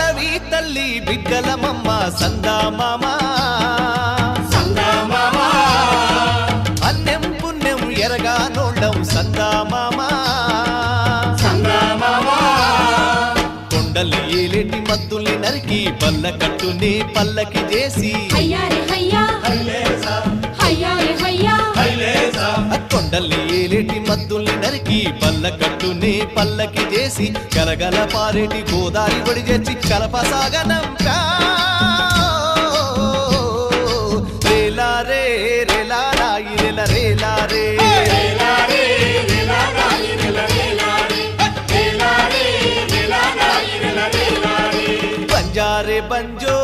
అడవి తల్లి బిడ్డలమమ్మ సందామామ అన్నెం పుణ్యం ఎరగా నోళ్ళం సందామామ కొండలు ఏలేటి మద్దుల్ని నరికి పల్ల కట్టుని పల్లకి చేసి కొండల్ని ఏలేటి మద్దుల్ని నరికి పల్ల కట్టుని పల్లకి చేసి కలగల పారేటి గోదారి ఒడి చేసి కలపసాగనంపా రేలా రే రేలా రాయి రేల రేలా రే బంజారే బంజో